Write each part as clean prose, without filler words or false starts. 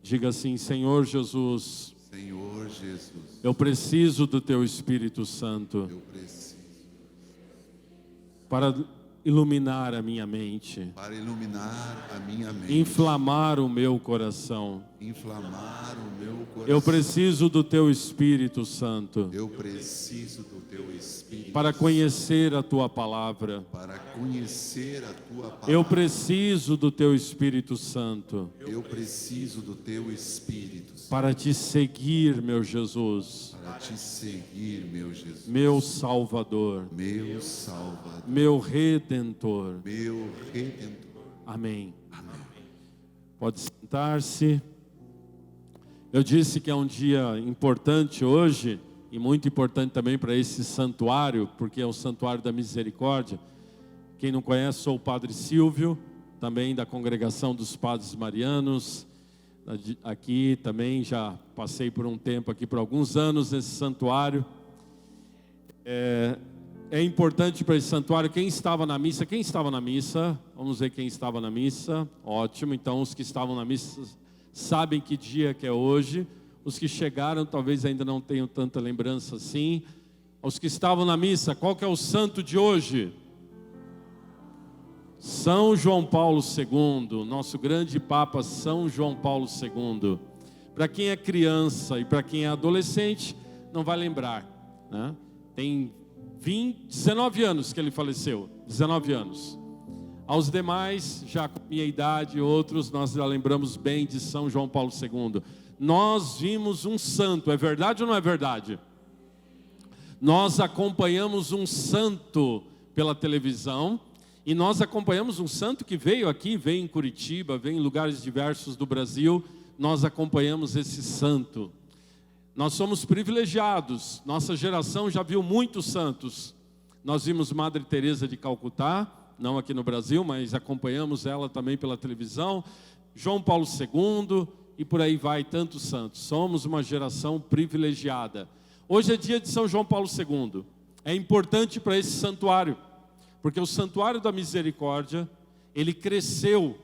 Diga assim: Senhor Jesus, Senhor Jesus, eu preciso do Teu Espírito Santo eu preciso para iluminar a minha mente, para iluminar a minha mente, inflamar o meu coração. inflamar o meu coração. Eu preciso do Teu Espírito Santo Eu preciso do Teu Espírito para conhecer a Tua palavra. para conhecer a Tua palavra. Eu preciso do Teu Espírito Santo Eu preciso do Teu Espírito para Te seguir, meu Jesus, para te seguir, meu Jesus, meu Salvador, meu Salvador, meu Redentor. meu Redentor. Amém. Amém. Pode sentar-se. Eu disse que é um dia importante hoje, e muito importante também para esse santuário, porque é o Santuário da Misericórdia. Quem não conhece, sou o Padre Silvio, também da Congregação dos Padres Marianos. Aqui também já passei por um tempo aqui, por alguns anos nesse santuário. É importante para esse santuário. Quem estava na missa? Quem estava na missa? Vamos ver quem estava na missa. Ótimo, então os que estavam na missa sabem que dia que é hoje. Os que chegaram talvez ainda não tenham tanta lembrança assim. Os que estavam na missa, qual que é o santo de hoje? São João Paulo II, nosso grande Papa São João Paulo II. Para quem é criança e para quem é adolescente, não vai lembrar, né? Tem 19 anos que ele faleceu, 19 anos. Aos demais, já com minha idade, outros, nós já lembramos bem de São João Paulo II. Nós vimos um santo, é verdade ou não é verdade? Nós acompanhamos um santo pela televisão, e nós acompanhamos um santo que veio aqui, veio em Curitiba, veio em lugares diversos do Brasil. Nós acompanhamos esse santo. Nós somos privilegiados, nossa geração já viu muitos santos. Nós vimos Madre Teresa de Calcutá, não aqui no Brasil, mas acompanhamos ela também pela televisão, João Paulo II e por aí vai, tantos santos. Somos uma geração privilegiada. Hoje é dia de São João Paulo II. É importante para esse santuário, porque o Santuário da Misericórdia, ele cresceu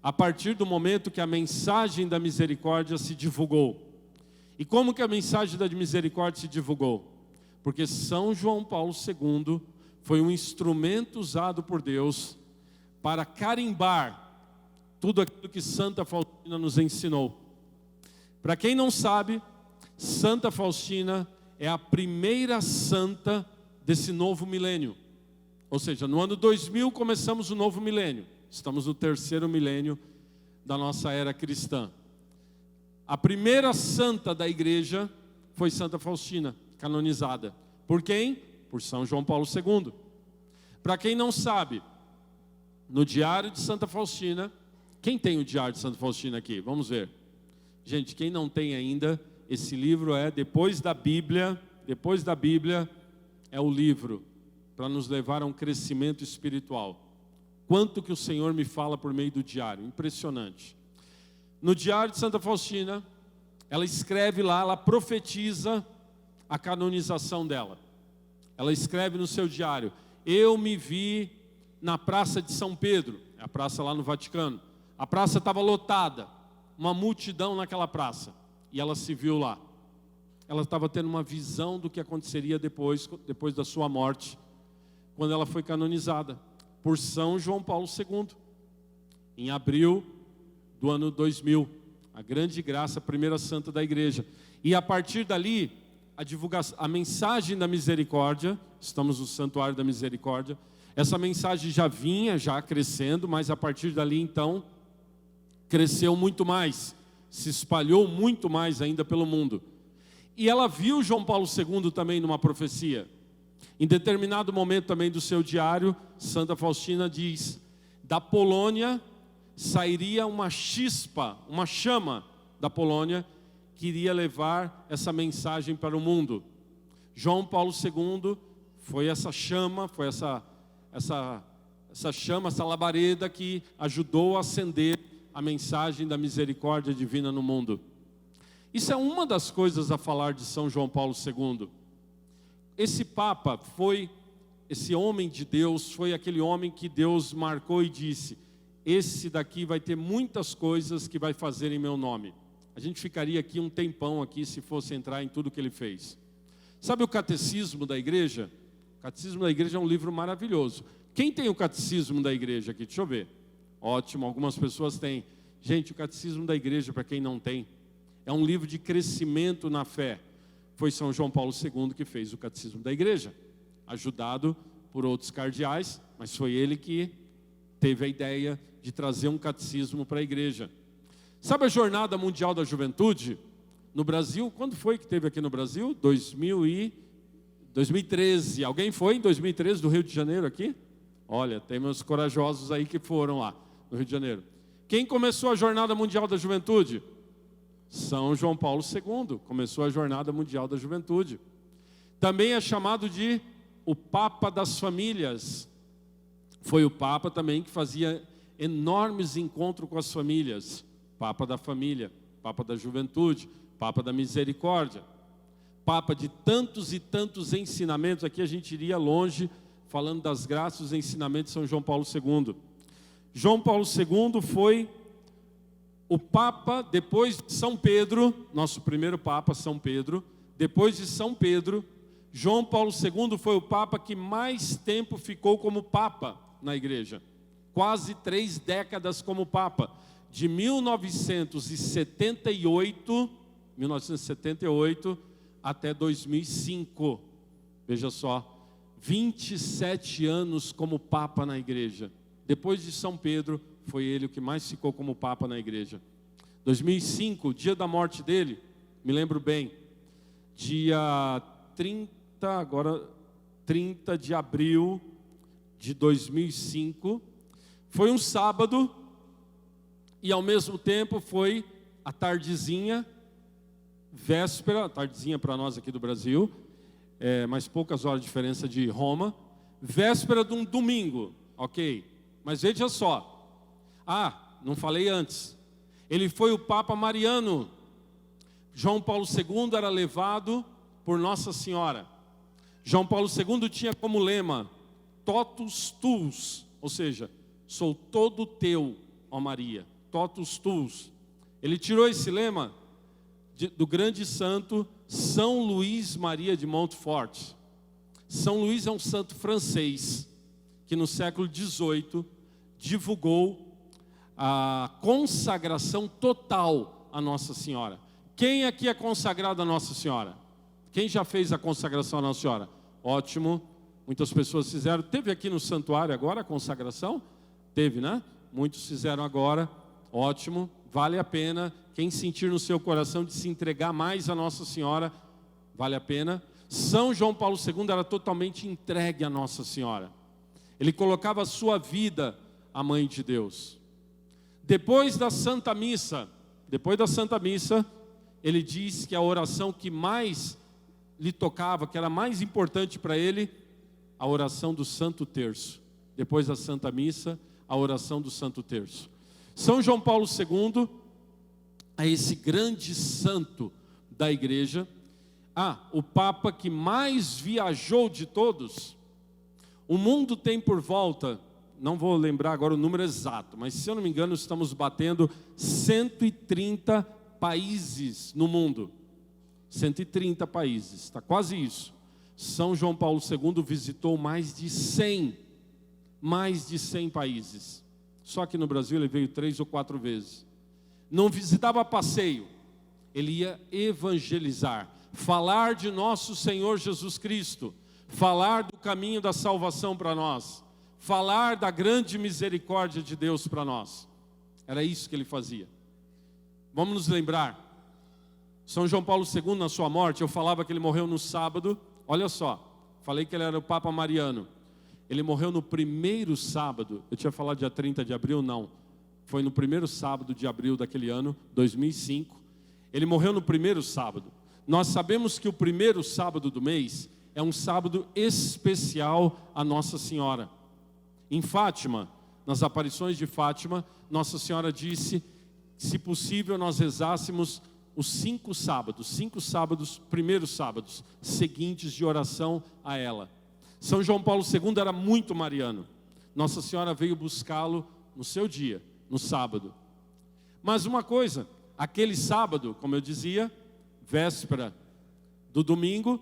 a partir do momento que a mensagem da misericórdia se divulgou. E como que a mensagem da misericórdia se divulgou? Porque São João Paulo II foi um instrumento usado por Deus para carimbar tudo aquilo que Santa Faustina nos ensinou. Para quem não sabe, Santa Faustina é a primeira santa desse novo milênio. Ou seja, no ano 2000 começamos o novo milênio. Estamos no terceiro milênio da nossa era cristã. A primeira santa da igreja foi Santa Faustina, canonizada. Por quem? Por São João Paulo II. Para quem não sabe, no Diário de Santa Faustina, quem tem o Diário de Santa Faustina aqui? Vamos ver. Gente, quem não tem ainda, esse livro é depois da Bíblia é o livro para nos levar a um crescimento espiritual. Quanto que o Senhor me fala por meio do diário, impressionante. No Diário de Santa Faustina, ela escreve lá, ela profetiza a canonização dela. Ela escreve no seu diário: eu me vi na Praça de São Pedro, é a praça lá no Vaticano. A praça estava lotada, uma multidão naquela praça, e ela se viu lá. Ela estava tendo uma visão do que aconteceria depois da sua morte, quando ela foi canonizada por São João Paulo II, em abril do ano 2000, a grande graça, a primeira santa da igreja. E a partir dali, a mensagem da misericórdia, estamos no Santuário da Misericórdia, essa mensagem já vinha crescendo, mas a partir dali então, cresceu muito mais, se espalhou muito mais ainda pelo mundo. E ela viu João Paulo II também numa profecia. Em determinado momento também do seu diário, Santa Faustina diz: da Polônia sairia uma chispa, uma chama da Polônia, que iria levar essa mensagem para o mundo. João Paulo II foi essa chama, foi essa chama, essa labareda que ajudou a acender a mensagem da misericórdia divina no mundo. Isso é uma das coisas a falar de São João Paulo II. Esse Papa esse homem de Deus, foi aquele homem que Deus marcou e disse: esse daqui vai ter muitas coisas que vai fazer em meu nome. A gente ficaria aqui um tempão aqui se fosse entrar em tudo que ele fez. Sabe o Catecismo da Igreja? O Catecismo da Igreja é um livro maravilhoso. Quem tem o Catecismo da Igreja aqui? Deixa eu ver. Ótimo, algumas pessoas têm. Gente, o Catecismo da Igreja, para quem não tem, é um livro de crescimento na fé. Foi São João Paulo II que fez o Catecismo da Igreja, ajudado por outros cardeais, mas foi ele que teve a ideia de trazer um catecismo para a igreja. Sabe a Jornada Mundial da Juventude? No Brasil, quando foi que teve aqui no Brasil? 2013. Alguém foi em 2013 do Rio de Janeiro aqui? Olha, tem meus corajosos aí que foram lá no Rio de Janeiro. Quem começou a Jornada Mundial da Juventude? São João Paulo II começou a Jornada Mundial da Juventude. Também é chamado de o Papa das Famílias. Foi o Papa também que fazia enormes encontros com as famílias. Papa da família, Papa da juventude, Papa da misericórdia. Papa de tantos e tantos ensinamentos. Aqui a gente iria longe falando das graças e dos ensinamentos de São João Paulo II. João Paulo II foi o Papa, depois de São Pedro, nosso primeiro Papa, São Pedro. Depois de São Pedro, João Paulo II foi o Papa que mais tempo ficou como Papa na igreja. Quase 3 décadas como Papa. De 1978 até 2005. Veja só, 27 anos como Papa na igreja. Depois de São Pedro, foi ele o que mais ficou como Papa na igreja. 2005, dia da morte dele, me lembro bem, dia 30 de abril de 2005, foi um sábado, e ao mesmo tempo foi a tardezinha, véspera, tardezinha para nós aqui do Brasil, mas poucas horas de diferença de Roma, véspera de um domingo, ok? Mas veja só, não falei antes, ele foi o Papa Mariano. João Paulo II era levado por Nossa Senhora. João Paulo II tinha como lema, totus tuus, ou seja, sou todo teu, ó Maria, totus tuus. Ele tirou esse lema do grande santo São Luís Maria de Montfort. São Luís é um santo francês, que no século XVIII divulgou a consagração total a Nossa Senhora. Quem aqui é consagrado a Nossa Senhora? Quem já fez a consagração a Nossa Senhora? Ótimo, muitas pessoas fizeram. Teve aqui no santuário agora a consagração? Teve, né? Muitos fizeram agora, ótimo, vale a pena. Quem sentir no seu coração de se entregar mais a Nossa Senhora, vale a pena. São João Paulo II era totalmente entregue a Nossa Senhora. Ele colocava a sua vida à Mãe de Deus. Depois da Santa Missa, ele diz que a oração que mais lhe tocava, que era mais importante para ele, a oração do Santo Terço. Depois da Santa Missa, a oração do Santo Terço. São João Paulo II é esse grande santo da igreja. O Papa que mais viajou de todos. O mundo tem por volta, não vou lembrar agora o número exato, mas se eu não me engano estamos batendo 130 países no mundo. 130 países, está quase isso. São João Paulo II visitou mais de 100 países. Só que no Brasil ele veio 3 ou 4 vezes. Não visitava a passeio, ele ia evangelizar, falar de nosso Senhor Jesus Cristo, falar do caminho da salvação para nós, falar da grande misericórdia de Deus para nós. Era isso que ele fazia. Vamos nos lembrar, São João Paulo II na sua morte, eu falava que ele morreu no sábado, olha só, falei que ele era o Papa Mariano. Ele morreu no primeiro sábado, eu tinha falado dia 30 de abril, não. Foi no primeiro sábado de abril daquele ano, 2005. Ele morreu no primeiro sábado. Nós sabemos que o primeiro sábado do mês é um sábado especial a Nossa Senhora. Em Fátima, nas aparições de Fátima, Nossa Senhora disse, se possível nós rezássemos os 5 sábados, primeiros sábados, seguintes de oração a ela. São João Paulo II era muito mariano. Nossa Senhora veio buscá-lo no seu dia, no sábado. Mas uma coisa, aquele sábado, como eu dizia, véspera do domingo,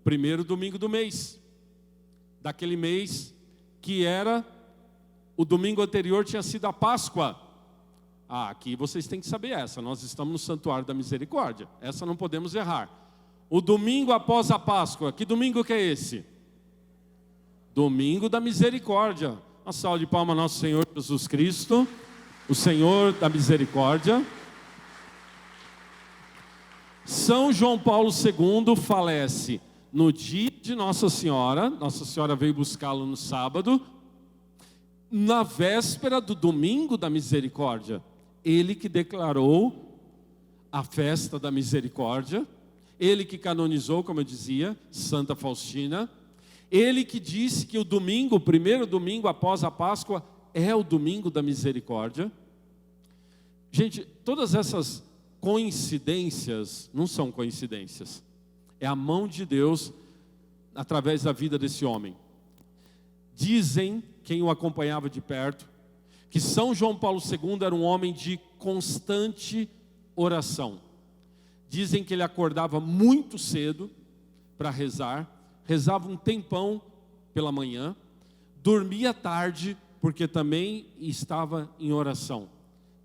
primeiro domingo do mês, daquele mês que era, o domingo anterior tinha sido a Páscoa. Aqui vocês têm que saber essa, nós estamos no Santuário da Misericórdia, essa não podemos errar. O domingo após a Páscoa, que domingo que é esse? Domingo da Misericórdia. Uma salva de palmas ao nosso Senhor Jesus Cristo, o Senhor da Misericórdia. São João Paulo II falece no dia de Nossa Senhora veio buscá-lo no sábado, na véspera do domingo da Misericórdia. Ele que declarou a festa da Misericórdia, ele que canonizou, como eu dizia, Santa Faustina, ele que disse que o domingo, o primeiro domingo após a Páscoa, é o domingo da Misericórdia. Gente, todas essas coincidências não são coincidências. É a mão de Deus através da vida desse homem. Dizem, quem o acompanhava de perto, que São João Paulo II era um homem de constante oração. Dizem que ele acordava muito cedo para rezar, rezava um tempão pela manhã, dormia tarde, porque também estava em oração.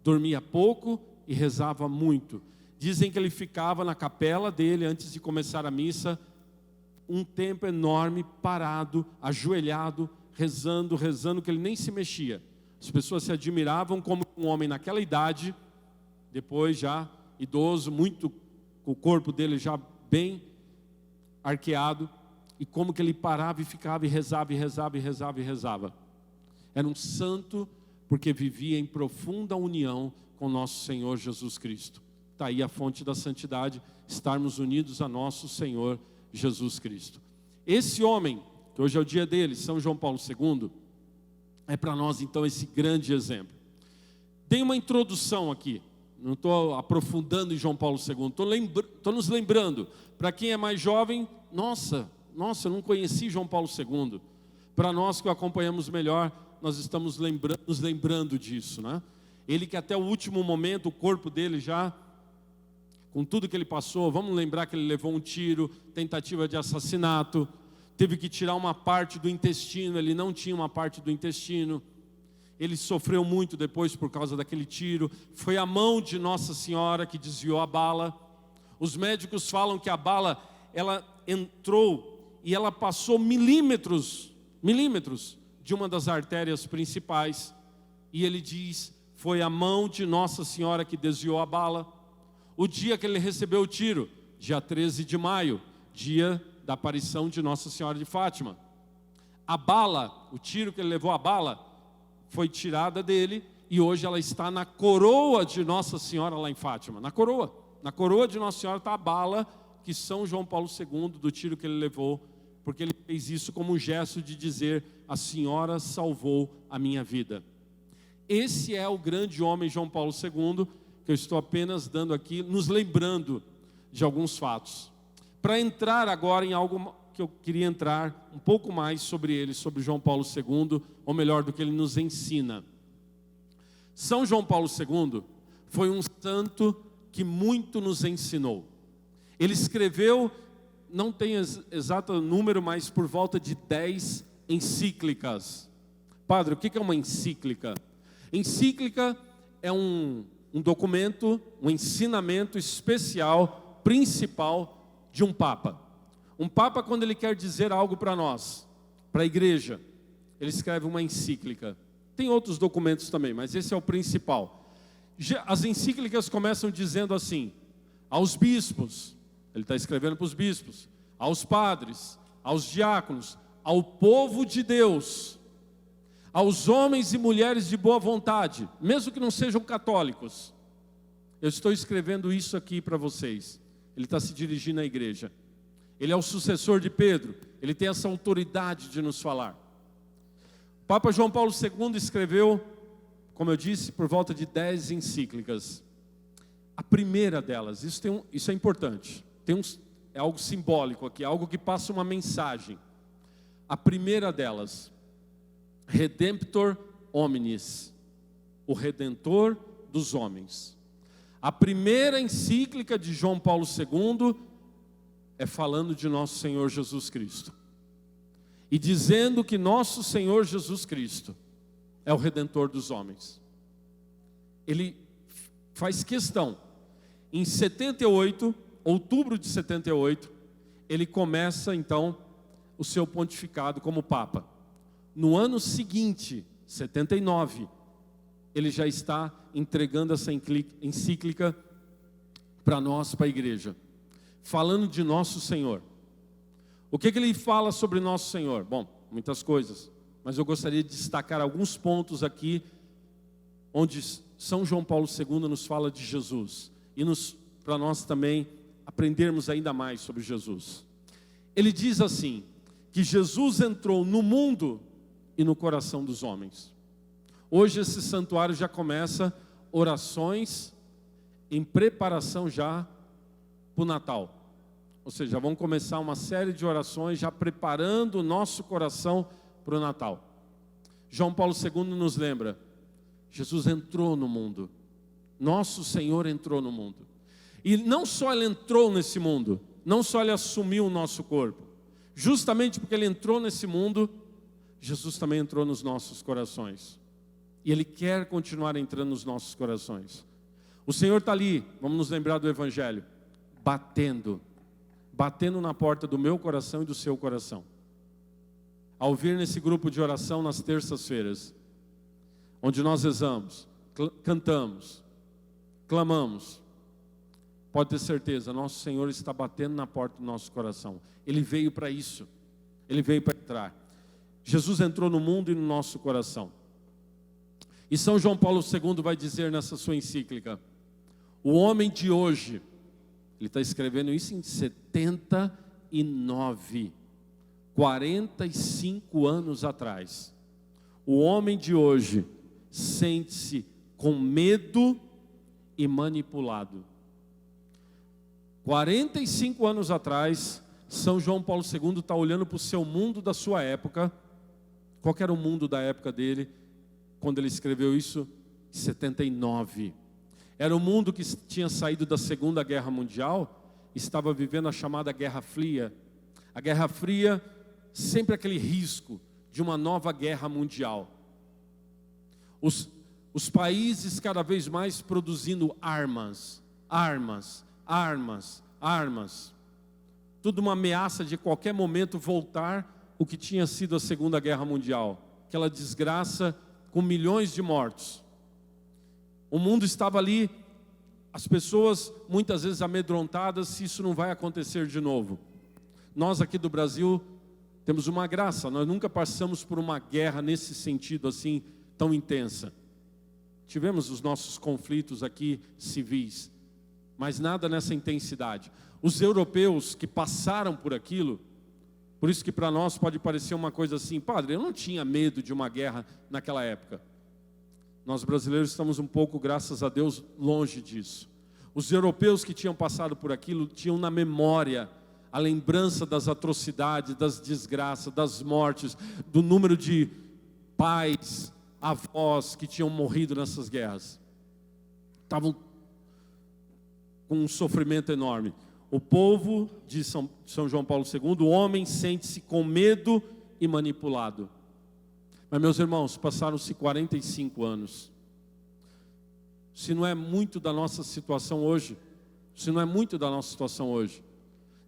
Dormia pouco e rezava muito. Dizem que ele ficava na capela dele, antes de começar a missa, um tempo enorme, parado, ajoelhado, rezando, que ele nem se mexia. As pessoas se admiravam como um homem naquela idade, depois já idoso, muito, com o corpo dele já bem arqueado, e como que ele parava e ficava e rezava, e rezava, e rezava, e rezava. Era um santo, porque vivia em profunda união com nosso Senhor Jesus Cristo. Está aí a fonte da santidade, estarmos unidos a nosso Senhor Jesus Cristo. Esse homem, que hoje é o dia dele, São João Paulo II, é para nós então esse grande exemplo. Tem uma introdução aqui, não estou aprofundando em João Paulo II, estou nos lembrando, para quem é mais jovem, nossa, eu não conheci João Paulo II. Para nós que o acompanhamos melhor, nós estamos nos lembrando disso, né? Ele que até o último momento, o corpo dele já, com tudo que ele passou, vamos lembrar que ele levou um tiro, tentativa de assassinato, teve que tirar uma parte do intestino, ele não tinha uma parte do intestino, ele sofreu muito depois por causa daquele tiro, foi a mão de Nossa Senhora que desviou a bala. Os médicos falam que a bala, ela entrou e ela passou milímetros de uma das artérias principais, e ele diz, foi a mão de Nossa Senhora que desviou a bala. O dia que ele recebeu o tiro, dia 13 de maio, dia da aparição de Nossa Senhora de Fátima. A bala, o tiro que ele levou, a bala, foi tirada dele, e hoje ela está na coroa de Nossa Senhora lá em Fátima. Na coroa de Nossa Senhora está a bala que São João Paulo II, do tiro que ele levou, porque ele fez isso como um gesto de dizer, a Senhora salvou a minha vida. Esse é o grande homem João Paulo II, que eu estou apenas dando aqui, nos lembrando de alguns fatos. Para entrar agora em algo que eu queria entrar um pouco mais sobre ele, sobre João Paulo II, ou melhor, do que ele nos ensina. São João Paulo II foi um santo que muito nos ensinou. Ele escreveu, não tem exato número, mas por volta de 10 encíclicas. Padre, o que é uma encíclica? Encíclica é um documento, um ensinamento especial, principal de um Papa. Um Papa, quando ele quer dizer algo para nós, para a igreja, ele escreve uma encíclica. Tem outros documentos também, mas esse é o principal. As encíclicas começam dizendo assim, aos bispos, ele está escrevendo para os bispos, aos padres, aos diáconos, ao povo de Deus, aos homens e mulheres de boa vontade, mesmo que não sejam católicos. Eu estou escrevendo isso aqui para vocês. Ele está se dirigindo à igreja. Ele é o sucessor de Pedro, ele tem essa autoridade de nos falar. O Papa João Paulo II escreveu, como eu disse, por volta de 10 encíclicas. A primeira delas, isso é importante, é algo simbólico aqui, algo que passa uma mensagem. A primeira delas, Redemptor Hominis, o Redentor dos homens. A primeira encíclica de João Paulo II é falando de nosso Senhor Jesus Cristo. E dizendo que nosso Senhor Jesus Cristo é o Redentor dos homens. Ele faz questão, em 78, outubro de 78, ele começa então o seu pontificado como Papa. No ano seguinte, 79, ele já está entregando essa encíclica para nós, para a igreja, falando de nosso Senhor. O que ele fala sobre nosso Senhor? Bom, muitas coisas, mas eu gostaria de destacar alguns pontos aqui, onde São João Paulo II nos fala de Jesus, e para nós também aprendermos ainda mais sobre Jesus. Ele diz assim, que Jesus entrou no mundo e no coração dos homens. Hoje esse santuário já começa orações em preparação já para o Natal. Ou seja, vamos começar uma série de orações já preparando o nosso coração para o Natal. João Paulo II nos lembra, Jesus entrou no mundo. Nosso Senhor entrou no mundo. E não só Ele entrou nesse mundo, não só Ele assumiu o nosso corpo. Justamente porque Ele entrou nesse mundo, Jesus também entrou nos nossos corações. E Ele quer continuar entrando nos nossos corações. O Senhor está ali, vamos nos lembrar do Evangelho, batendo na porta do meu coração e do seu coração. Ao vir nesse grupo de oração nas terças-feiras, onde nós rezamos, cantamos, clamamos, pode ter certeza, nosso Senhor está batendo na porta do nosso coração. Ele veio para isso, Ele veio para entrar. Jesus entrou no mundo e no nosso coração. E São João Paulo II vai dizer nessa sua encíclica, o homem de hoje, ele está escrevendo isso em 79, 45 anos atrás. O homem de hoje sente-se com medo e manipulado. 45 anos atrás, São João Paulo II está olhando para o seu mundo da sua época. Qual era o mundo da época dele, quando ele escreveu isso? 79. Era um mundo que tinha saído da Segunda Guerra Mundial, estava vivendo a chamada Guerra Fria. A Guerra Fria, sempre aquele risco de uma nova guerra mundial. Os países cada vez mais produzindo armas. Tudo uma ameaça de qualquer momento voltar o que tinha sido a Segunda Guerra Mundial. Aquela desgraça com milhões de mortos. O mundo estava ali, as pessoas muitas vezes amedrontadas se isso não vai acontecer de novo. Nós aqui do Brasil temos uma graça, nós nunca passamos por uma guerra nesse sentido assim tão intensa. Tivemos os nossos conflitos aqui civis, mas nada nessa intensidade. Os europeus que passaram por aquilo, por isso que para nós pode parecer uma coisa assim, padre, eu não tinha medo de uma guerra naquela época. Nós brasileiros estamos um pouco, graças a Deus, longe disso. Os europeus que tinham passado por aquilo tinham na memória a lembrança das atrocidades, das desgraças, das mortes, do número de pais, avós que tinham morrido nessas guerras. Estavam com um sofrimento enorme. O povo de São João Paulo II, o homem sente-se com medo e manipulado. Mas meus irmãos, passaram-se 45 anos. Se não é muito da nossa situação hoje,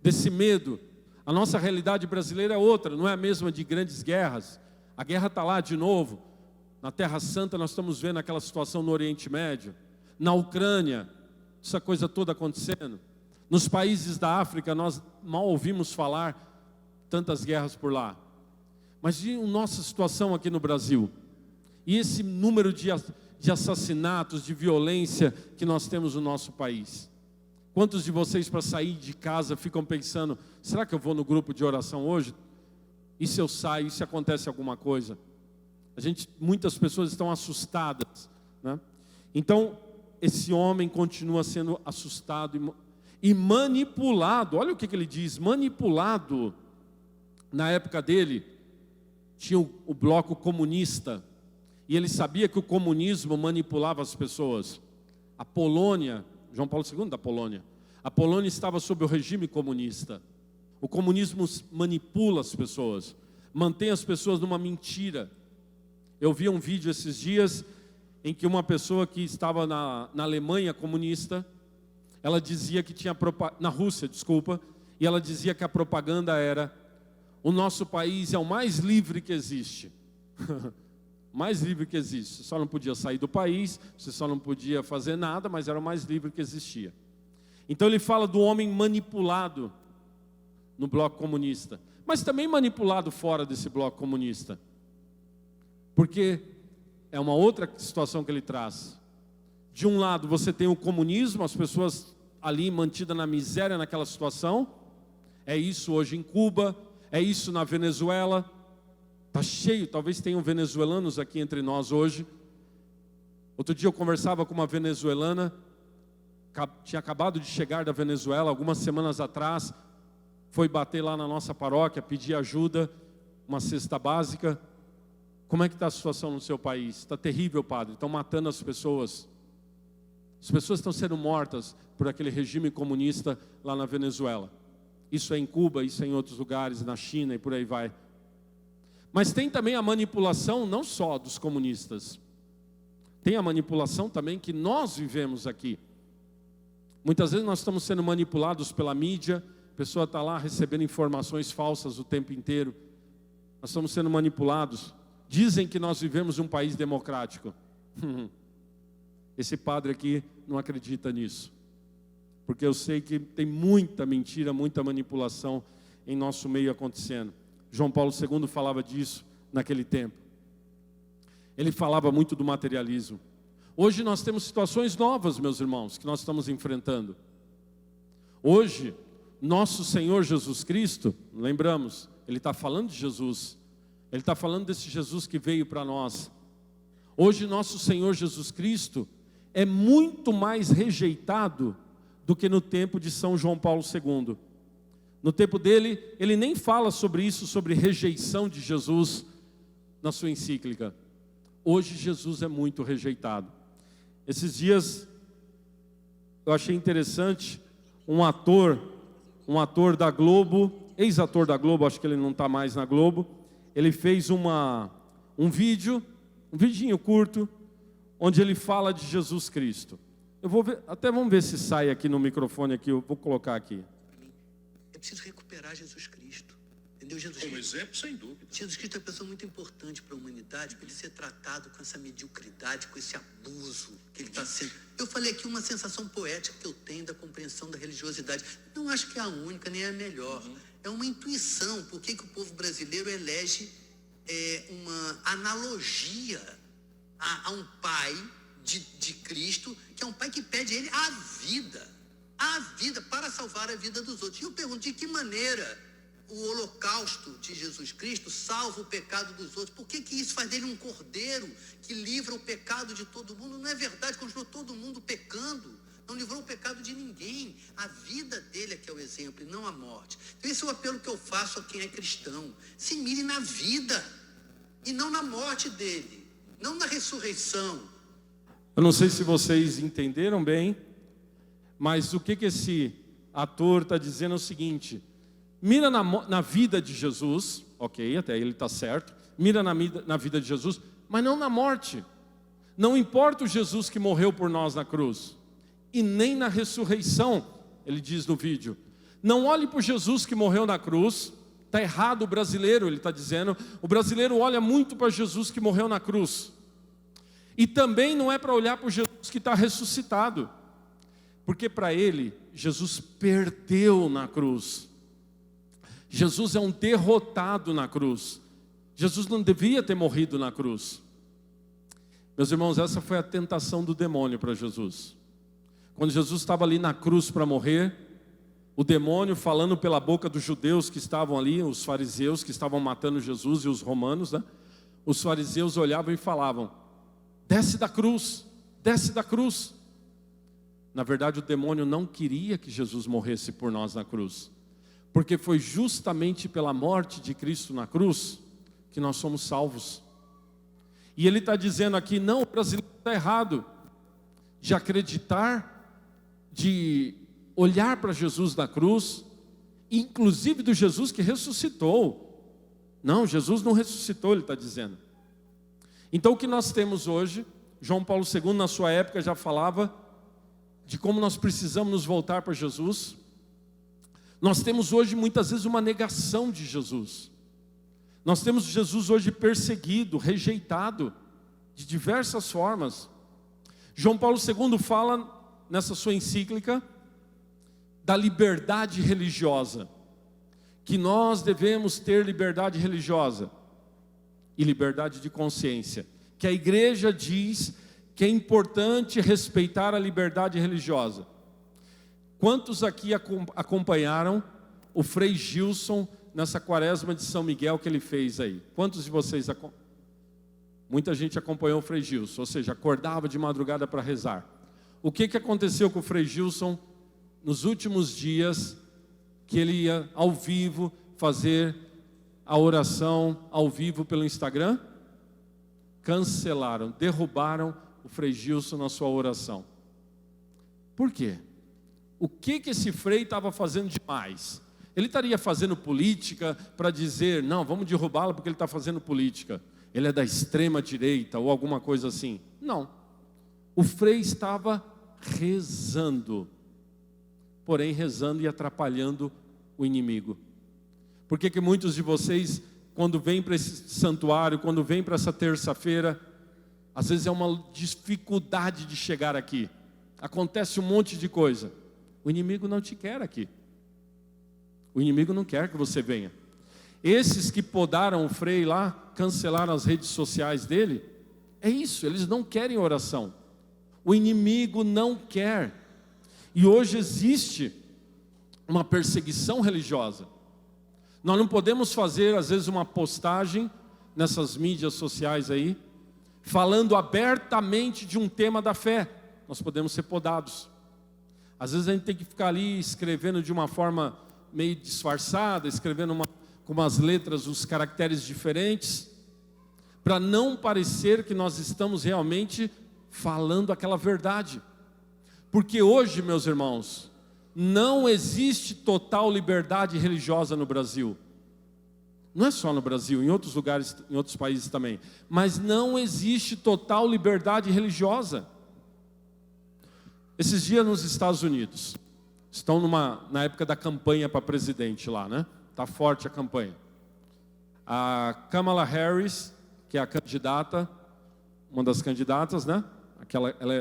desse medo, a nossa realidade brasileira é outra, não é a mesma de grandes guerras. A guerra está lá de novo. Na Terra Santa nós estamos vendo aquela situação no Oriente Médio. Na Ucrânia, essa coisa toda acontecendo. Nos países da África nós mal ouvimos falar tantas guerras por lá. Mas e a nossa situação aqui no Brasil? E esse número de assassinatos, de violência que nós temos no nosso país? Quantos de vocês para sair de casa ficam pensando, será que eu vou no grupo de oração hoje? E se eu saio, e se acontece alguma coisa? Muitas pessoas estão assustadas, né? Então, esse homem continua sendo assustado e manipulado. Olha o que ele diz, manipulado. Na época dele, tinha o bloco comunista, e ele sabia que o comunismo manipulava as pessoas. A Polônia João Paulo II da Polônia. A Polônia estava sob o regime comunista. O comunismo manipula as pessoas, mantém as pessoas numa mentira. Eu vi um vídeo esses dias em que uma pessoa que estava na Alemanha comunista, ela dizia que tinha na Rússia, desculpa, e ela dizia que a propaganda era: o nosso país é o mais livre que existe. Mais livre que existe. Você só não podia sair do país, você só não podia fazer nada, mas era o mais livre que existia. Então ele fala do homem manipulado no bloco comunista, mas também manipulado fora desse bloco comunista. Porque é uma outra situação que ele traz. De um lado você tem o comunismo, as pessoas ali mantidas na miséria naquela situação. É isso hoje em Cuba, é isso na Venezuela. Está cheio, talvez tenham venezuelanos aqui entre nós hoje. Outro dia eu conversava com uma venezuelana, tinha acabado de chegar da Venezuela, algumas semanas atrás, foi bater lá na nossa paróquia, pedir ajuda, uma cesta básica. Como é que está a situação no seu país? Está terrível, padre, estão matando as pessoas. As pessoas estão sendo mortas por aquele regime comunista lá na Venezuela. Isso é em Cuba, isso é em outros lugares, na China e por aí vai. Mas tem também a manipulação não só dos comunistas. Tem a manipulação também que nós vivemos aqui. Muitas vezes nós estamos sendo manipulados pela mídia, a pessoa está lá recebendo informações falsas o tempo inteiro. Nós estamos sendo manipulados. Dizem que nós vivemos em um país democrático. Esse padre aqui não acredita nisso. Porque eu sei que tem muita mentira, muita manipulação em nosso meio acontecendo. João Paulo II falava disso naquele tempo. Ele falava muito do materialismo. Hoje nós temos situações novas, meus irmãos, que nós estamos enfrentando. Hoje, nosso Senhor Jesus Cristo, lembramos, Ele está falando de Jesus. Ele está falando desse Jesus que veio para nós. Hoje, nosso Senhor Jesus Cristo é muito mais rejeitado do que no tempo de São João Paulo II. No tempo dele, ele nem fala sobre isso, sobre rejeição de Jesus na sua encíclica. Hoje Jesus é muito rejeitado. Esses dias eu achei interessante um ator da Globo, ex-ator da Globo, acho que ele não está mais na Globo. Ele fez um vidinho curto, onde ele fala de Jesus Cristo. Eu vou ver, até vamos ver se sai aqui no microfone aqui, eu vou colocar aqui. Preciso recuperar Jesus Cristo. Entendeu? Como exemplo, sem dúvida. Jesus Cristo é uma pessoa muito importante para a humanidade, para ele ser tratado com essa mediocridade, com esse abuso que ele está sendo. Eu falei aqui uma sensação poética que eu tenho da compreensão da religiosidade. Não acho que é a única, nem é a melhor. É uma intuição. Por que o povo brasileiro elege uma analogia a um pai de Cristo, que é um pai que pede a ele a vida para salvar a vida dos outros. E eu pergunto, de que maneira o holocausto de Jesus Cristo salva o pecado dos outros? Por que isso faz dele um cordeiro que livra o pecado de todo mundo? Não é verdade, continuou todo mundo pecando, não livrou o pecado de ninguém. A vida dele é que é o exemplo e não a morte. Então esse é o apelo que eu faço a quem é cristão. Se mire na vida e não na morte dele, não na ressurreição. Eu não sei se vocês entenderam bem, mas o que esse ator está dizendo é o seguinte: mira na vida de Jesus, ok, até ele está certo, mira na vida de Jesus, mas não na morte. Não importa o Jesus que morreu por nós na cruz, e nem na ressurreição, ele diz no vídeo. Não olhe para o Jesus que morreu na cruz, está errado o brasileiro, ele está dizendo. O brasileiro olha muito para Jesus que morreu na cruz. E também não é para olhar para o Jesus que está ressuscitado. Porque para ele, Jesus perdeu na cruz. Jesus é um derrotado na cruz. Jesus não devia ter morrido na cruz. Meus irmãos, essa foi a tentação do demônio para Jesus. Quando Jesus estava ali na cruz para morrer, o demônio falando pela boca dos judeus que estavam ali, os fariseus que estavam matando Jesus e os romanos, né? Os fariseus olhavam e falavam: desce da cruz, desce da cruz. Na verdade, o demônio não queria que Jesus morresse por nós na cruz, porque foi justamente pela morte de Cristo na cruz que nós somos salvos. E ele está dizendo aqui: não, o brasileiro está errado de acreditar de olhar para Jesus na cruz, inclusive do Jesus que ressuscitou. Não, Jesus não ressuscitou, ele está dizendo. Então o que nós temos hoje, João Paulo II na sua época já falava de como nós precisamos nos voltar para Jesus. Nós temos hoje muitas vezes uma negação de Jesus. Nós temos Jesus hoje perseguido, rejeitado, de diversas formas. João Paulo II fala nessa sua encíclica da liberdade religiosa, que nós devemos ter liberdade religiosa e liberdade de consciência, que a igreja diz que é importante respeitar a liberdade religiosa. Quantos aqui acompanharam o Frei Gilson nessa quaresma de São Miguel que ele fez aí? Quantos de vocês Muita gente acompanhou o Frei Gilson, ou seja, acordava de madrugada para rezar. O que aconteceu com o Frei Gilson nos últimos dias, que ele ia ao vivo fazer a oração ao vivo pelo Instagram? Cancelaram, derrubaram o Frei Gilson na sua oração. Por quê? O que esse frei estava fazendo demais? Ele estaria fazendo política para dizer, não, vamos derrubá-lo porque ele está fazendo política. Ele é da extrema direita ou alguma coisa assim. Não. O frei estava rezando. Porém, rezando e atrapalhando o inimigo. Por que muitos de vocês, quando vêm para esse santuário, quando vêm para essa terça-feira, às vezes é uma dificuldade de chegar aqui. Acontece um monte de coisa. O inimigo não te quer aqui. O inimigo não quer que você venha. Esses que podaram o frei lá, cancelaram as redes sociais dele, é isso, eles não querem oração. O inimigo não quer. E hoje existe uma perseguição religiosa. Nós não podemos fazer, às vezes, uma postagem nessas mídias sociais aí, falando abertamente de um tema da fé. Nós podemos ser podados. Às vezes a gente tem que ficar ali escrevendo de uma forma meio disfarçada, escrevendo com umas letras, os caracteres diferentes, para não parecer que nós estamos realmente falando aquela verdade. Porque hoje, meus irmãos, não existe total liberdade religiosa no Brasil. Não é só no Brasil, em outros lugares, em outros países também. Mas não existe total liberdade religiosa. Esses dias nos Estados Unidos, estão na época da campanha para presidente lá, né? Está forte a campanha. A Kamala Harris, que é a candidata, uma das candidatas, né?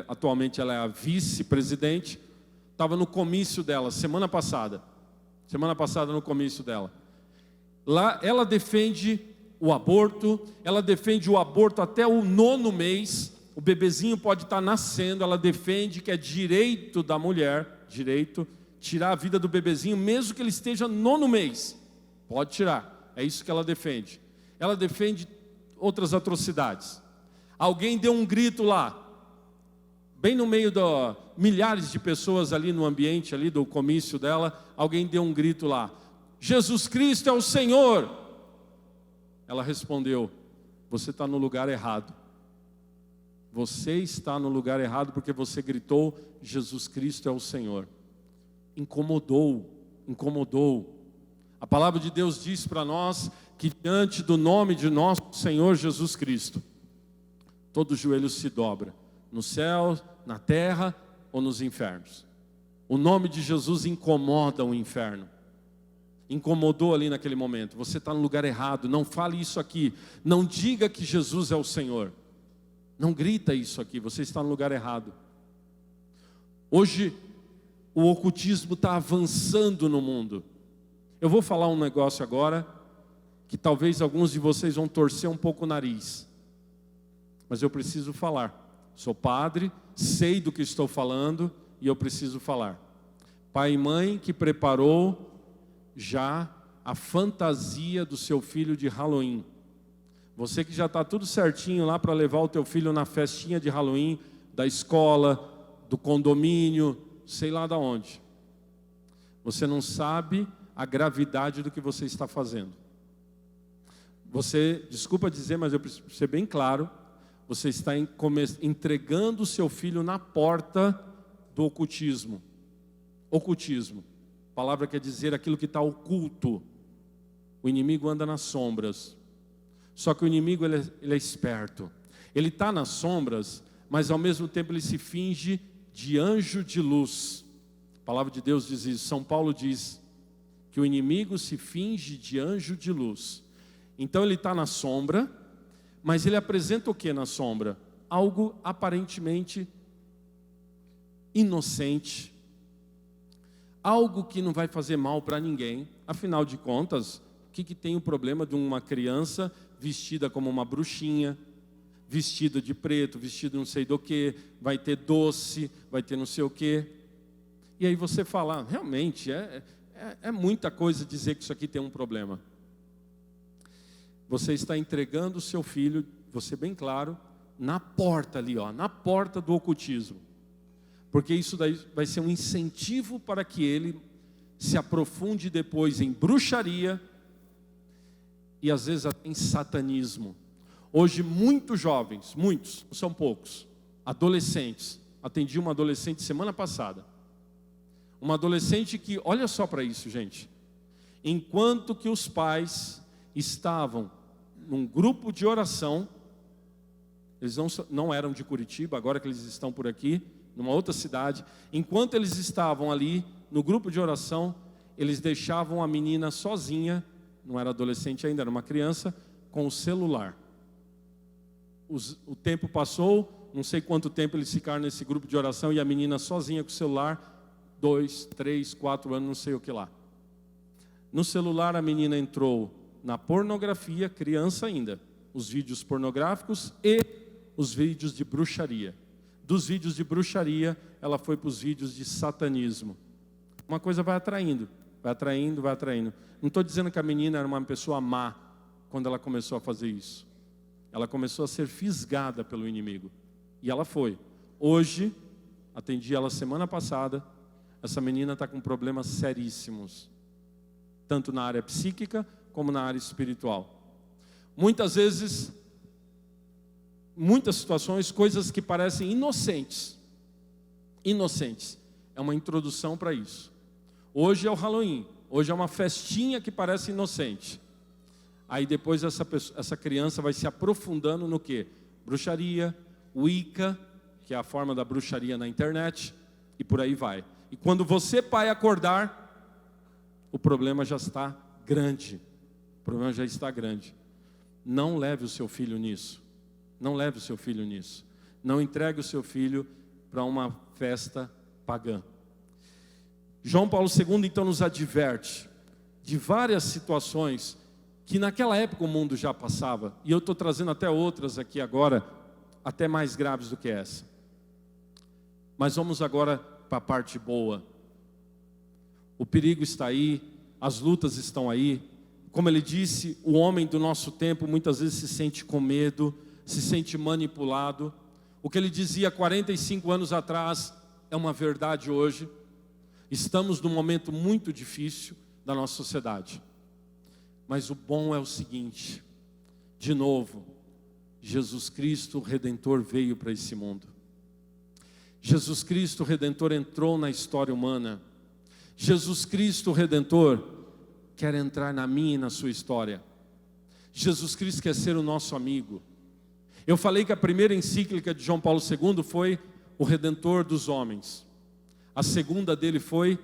Atualmente ela é a vice-presidente. Estava no comício dela, semana passada no comício dela. Lá ela defende o aborto, ela defende o aborto até o 9º mês, o bebezinho pode estar nascendo, ela defende que é direito da mulher, tirar a vida do bebezinho, mesmo que ele esteja no 9º mês, pode tirar, é isso que ela defende. Ela defende outras atrocidades. Alguém deu um grito lá, bem no meio de milhares de pessoas ali no ambiente ali do comício dela, alguém deu um grito lá, Jesus Cristo é o Senhor. Ela respondeu, você está no lugar errado. Você está no lugar errado porque você gritou, Jesus Cristo é o Senhor. Incomodou. A palavra de Deus diz para nós que diante do nome de nosso Senhor Jesus Cristo, todo joelho se dobra, no céu, na terra ou nos infernos. O nome de Jesus incomoda o inferno. Incomodou ali naquele momento. Você está no lugar errado, não fale isso aqui. Não diga que Jesus é o Senhor. Não grita isso aqui, você está no lugar errado. Hoje, o ocultismo está avançando no mundo. Eu vou falar um negócio agora, que talvez alguns de vocês vão torcer um pouco o nariz. Mas eu preciso falar. Sou padre, sei do que estou falando e eu preciso falar. Pai e mãe que preparou já a fantasia do seu filho de Halloween. Você que já está tudo certinho lá para levar o teu filho na festinha de Halloween, da escola, do condomínio, sei lá de onde. Você não sabe a gravidade do que você está fazendo. Você, desculpa dizer, mas eu preciso ser bem claro, você está entregando o seu filho na porta do ocultismo. Ocultismo. A palavra quer dizer aquilo que está oculto. O inimigo anda nas sombras. Só que o inimigo ele é esperto. Ele está nas sombras, mas ao mesmo tempo ele se finge de anjo de luz. A palavra de Deus diz isso. São Paulo diz que o inimigo se finge de anjo de luz. Então ele está na sombra, mas ele apresenta o que na sombra? Algo aparentemente inocente. Algo que não vai fazer mal para ninguém. Afinal de contas, o que tem o problema de uma criança vestida como uma bruxinha, vestida de preto, vestida não sei do que, vai ter doce, vai ter não sei o que. E aí você fala, realmente, é muita coisa dizer que isso aqui tem um problema. Você está entregando o seu filho, você bem claro, na porta ali, na porta do ocultismo. Porque isso daí vai ser um incentivo para que ele se aprofunde depois em bruxaria e às vezes até em satanismo. Hoje muitos jovens, muitos, não são poucos, adolescentes, atendi uma adolescente semana passada. Uma adolescente que, olha só para isso, gente. Enquanto que os pais estavam num grupo de oração, eles não eram de Curitiba, agora que eles estão por aqui, numa outra cidade. Enquanto eles estavam ali no grupo de oração, eles deixavam a menina sozinha, não era adolescente ainda, era uma criança, com o celular. O tempo passou, não sei quanto tempo eles ficaram nesse grupo de oração e a menina sozinha com o celular, 2, 3, 4 anos, não sei o que lá. No celular a menina entrou na pornografia, criança ainda, os vídeos pornográficos e os vídeos de bruxaria. Dos vídeos de bruxaria, ela foi para os vídeos de satanismo. Uma coisa vai atraindo, vai atraindo, vai atraindo. Não estou dizendo que a menina era uma pessoa má quando ela começou a fazer isso. Ela começou a ser fisgada pelo inimigo. E ela foi. Hoje, atendi ela semana passada, essa menina está com problemas seríssimos. Tanto na área psíquica, como na área espiritual. Muitas vezes, muitas situações, coisas que parecem inocentes. Inocentes. É uma introdução para isso. Hoje é o Halloween. Hoje é uma festinha que parece inocente. Aí depois essa criança vai se aprofundando no quê? Bruxaria, Wicca, que é a forma da bruxaria na internet, e por aí vai. E quando você, pai, acordar, o problema já está grande. O problema já está grande. Não leve o seu filho nisso. Não leve o seu filho nisso. Não entregue o seu filho para uma festa pagã. João Paulo II então nos adverte de várias situações que naquela época o mundo já passava, e eu estou trazendo até outras aqui agora, até mais graves do que essa. Mas vamos agora para a parte boa. O perigo está aí, as lutas estão aí. Como ele disse, o homem do nosso tempo muitas vezes se sente com medo, se sente manipulado. O que ele dizia 45 anos atrás é uma verdade hoje. Estamos num momento muito difícil da nossa sociedade. Mas o bom é o seguinte, de novo, Jesus Cristo, o Redentor, veio para esse mundo. Jesus Cristo, o Redentor, entrou na história humana. Jesus Cristo, o Redentor, quer entrar na minha e na sua história. Jesus Cristo quer ser o nosso amigo. Eu falei que a primeira encíclica de João Paulo II foi o Redentor dos homens. A segunda dele foi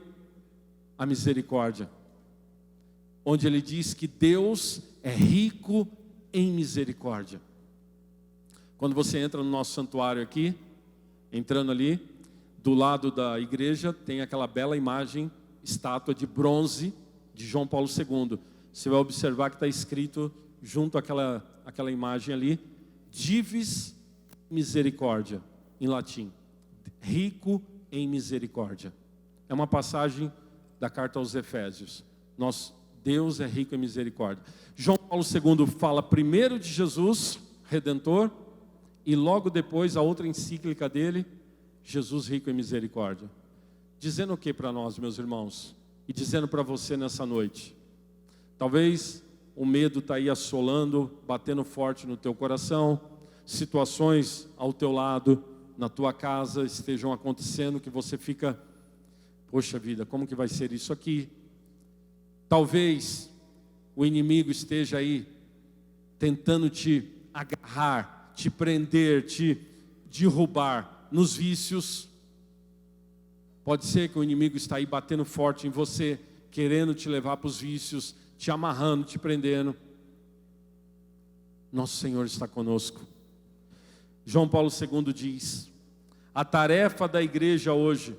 a misericórdia, onde ele diz que Deus é rico em misericórdia. Quando você entra no nosso santuário aqui, entrando ali, do lado da igreja, tem aquela bela imagem, estátua de bronze de João Paulo II. Você vai observar que está escrito junto àquela imagem ali, Divis Misericordia, em latim, rico em misericórdia. É uma passagem da carta aos Efésios. Deus é rico em misericórdia. João Paulo II fala primeiro de Jesus, Redentor, e logo depois a outra encíclica dele, Jesus rico em misericórdia. Dizendo o que para nós, meus irmãos? E dizendo para você nessa noite? Talvez o medo está aí assolando, batendo forte no teu coração, situações ao teu lado, na tua casa estejam acontecendo que você fica, poxa vida, como que vai ser isso aqui? Talvez o inimigo esteja aí tentando te agarrar, te prender, te derrubar nos vícios. Pode ser que o inimigo está aí batendo forte em você, querendo te levar para os vícios, te amarrando, te prendendo. Nosso Senhor está conosco. João Paulo II diz: a tarefa da igreja hoje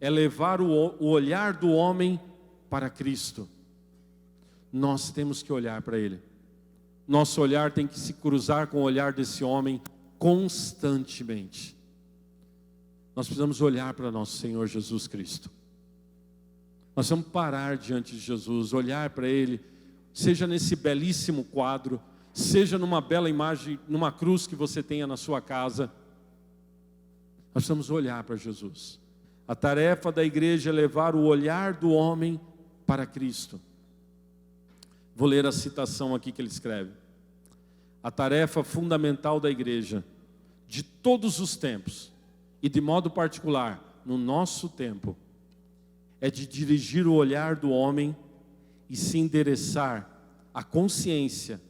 é levar o olhar do homem para Cristo. Nós temos que olhar para Ele. Nosso olhar tem que se cruzar com o olhar desse homem constantemente. Nós precisamos olhar para nosso Senhor Jesus Cristo. Nós vamos parar diante de Jesus, olhar para Ele, seja nesse belíssimo quadro, seja numa bela imagem, numa cruz que você tenha na sua casa. Nós precisamos olhar para Jesus. A tarefa da igreja é levar o olhar do homem para Cristo. Vou ler a citação aqui que ele escreve. A tarefa fundamental da igreja, de todos os tempos, e de modo particular, no nosso tempo, é de dirigir o olhar do homem e se endereçar a consciência,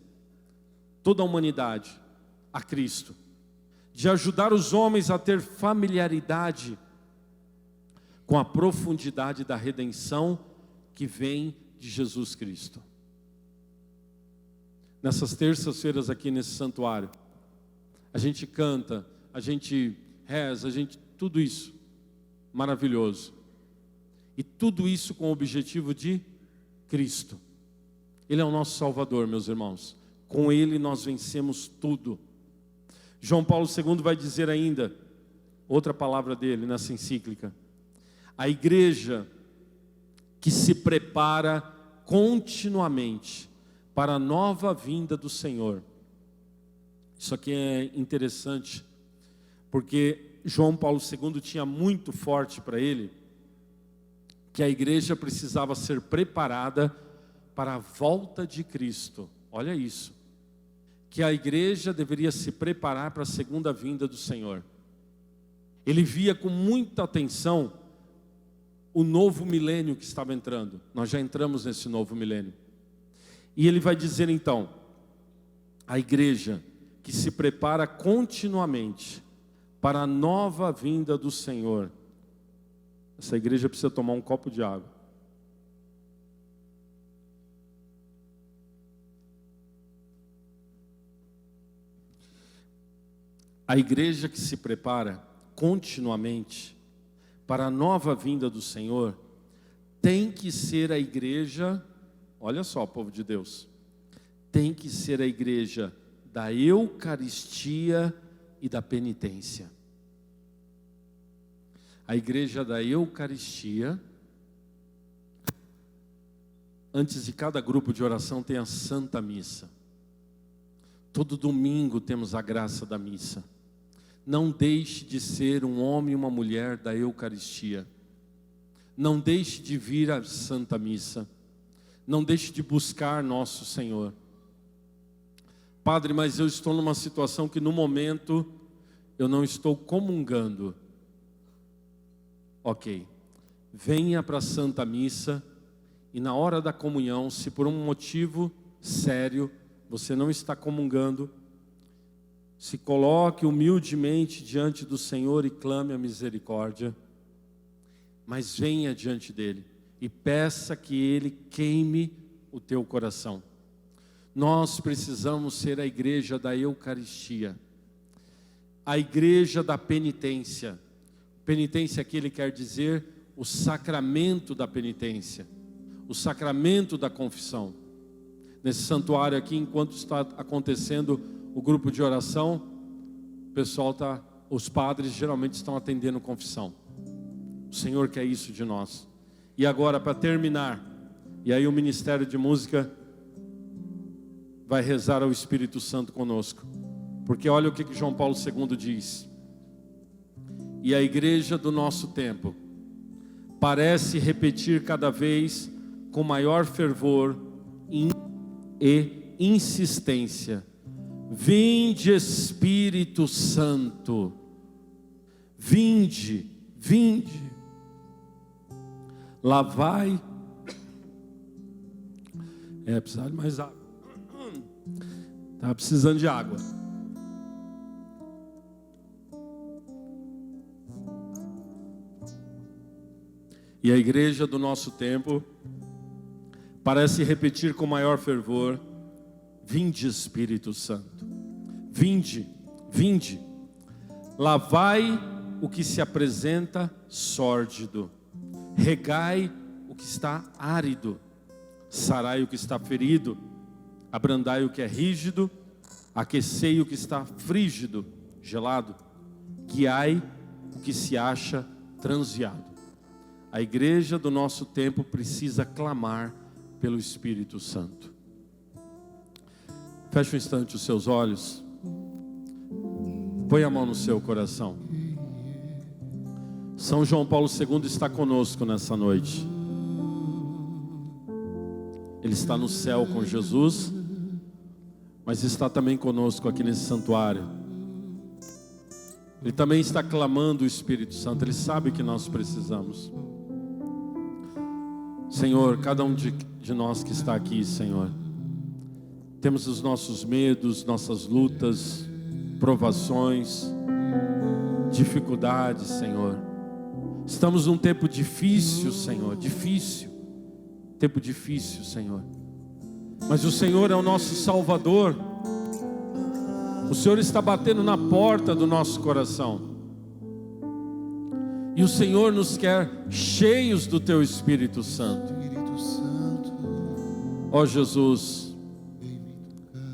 toda a humanidade, a Cristo. De ajudar os homens a ter familiaridade com a profundidade da redenção que vem de Jesus Cristo. Nessas terças-feiras aqui nesse santuário, a gente canta, a gente reza, tudo isso maravilhoso. E tudo isso com o objetivo de Cristo. Ele é o nosso Salvador, meus irmãos. Com Ele nós vencemos tudo. João Paulo II vai dizer ainda, outra palavra dele nessa encíclica: a igreja que se prepara continuamente para a nova vinda do Senhor. Isso aqui é interessante, porque João Paulo II tinha muito forte para ele que a igreja precisava ser preparada para a volta de Cristo. Olha isso. Que a igreja deveria se preparar para a segunda vinda do Senhor. Ele via com muita atenção o novo milênio que estava entrando. Nós já entramos nesse novo milênio. E ele vai dizer então, a igreja que se prepara continuamente para a nova vinda do Senhor. Essa igreja precisa tomar um copo de água. A igreja que se prepara continuamente para a nova vinda do Senhor tem que ser a igreja, olha só, povo de Deus, tem que ser a igreja da Eucaristia e da penitência. A igreja da Eucaristia, antes de cada grupo de oração tem a Santa Missa. Todo domingo temos a graça da missa. Não deixe de ser um homem e uma mulher da Eucaristia. Não deixe de vir à Santa Missa. Não deixe de buscar nosso Senhor. Padre, mas eu estou numa situação que no momento eu não estou comungando. Ok, venha para a Santa Missa e na hora da comunhão, se por um motivo sério você não está comungando, se coloque humildemente diante do Senhor e clame a misericórdia, mas venha diante dEle e peça que Ele queime o teu coração. Nós precisamos ser a igreja da Eucaristia, a igreja da penitência. Penitência aqui ele quer dizer o sacramento da penitência, o sacramento da confissão. Nesse santuário aqui, enquanto está acontecendo o grupo de oração, o pessoal os padres geralmente estão atendendo confissão. O Senhor quer isso de nós. E agora, para terminar, e aí o Ministério de Música vai rezar ao Espírito Santo conosco, porque olha o que João Paulo II diz. E a igreja do nosso tempo parece repetir cada vez com maior fervor e insistência: vinde Espírito Santo, vinde, vinde. lavai. Precisa de mais água. Está precisando de água. E a igreja do nosso tempo parece repetir com maior fervor: vinde, Espírito Santo, vinde, vinde, lavai o que se apresenta sórdido, regai o que está árido, sarai o que está ferido, abrandai o que é rígido, aquecei o que está frígido, gelado, guiai o que se acha transviado. A igreja do nosso tempo precisa clamar pelo Espírito Santo. Feche um instante os seus olhos. Põe a mão no seu coração. São João Paulo II está conosco nessa noite. Ele está no céu com Jesus, mas está também conosco aqui nesse santuário. Ele também está clamando o Espírito Santo. Ele sabe que nós precisamos. Senhor, cada um de nós que está aqui, Senhor, temos os nossos medos, nossas lutas, provações, dificuldades, Senhor. Estamos num tempo difícil, Senhor, difícil. Tempo difícil, Senhor. Mas o Senhor é o nosso Salvador. O Senhor está batendo na porta do nosso coração. E o Senhor nos quer cheios do Teu Espírito Santo. Ó Jesus,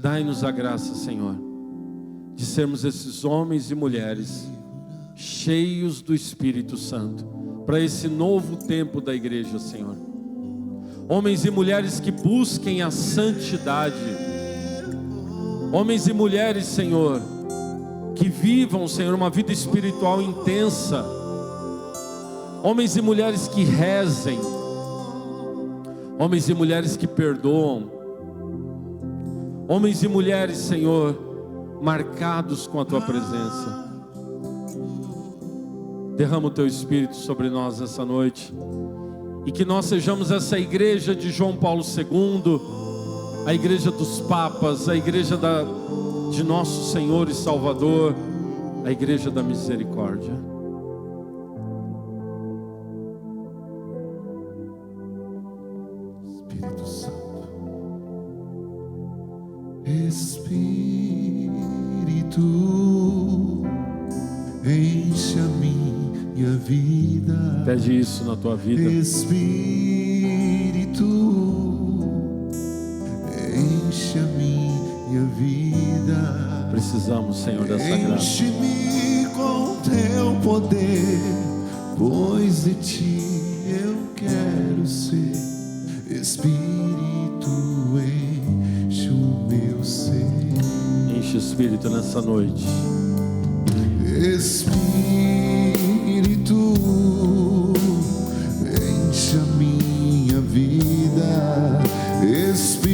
dai-nos a graça, Senhor, de sermos esses homens e mulheres cheios do Espírito Santo, para esse novo tempo da igreja, Senhor. Homens e mulheres que busquem a santidade. Homens e mulheres, Senhor, que vivam, Senhor, uma vida espiritual intensa. Homens e mulheres que rezem. Homens e mulheres que perdoam. Homens e mulheres, Senhor, marcados com a Tua presença. Derrama o Teu Espírito sobre nós nessa noite. E que nós sejamos essa igreja de João Paulo II, a igreja dos papas, a igreja de nosso Senhor e Salvador, a igreja da misericórdia. Espírito Santo, Espírito, enche a minha vida. Pede isso na tua vida. Espírito, enche a minha vida. Precisamos, Senhor, dessa graça. Enche-me com Teu poder, pois de Ti eu quero ser. Espírito, enche o meu ser. Enche o Espírito nessa noite. Espírito, enche a minha vida. Espírito,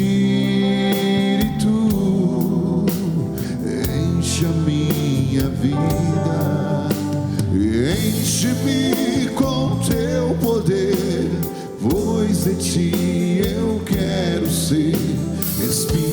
enche a minha vida. Enche-me com Teu poder, pois de Ti eu quero ser. Espírito,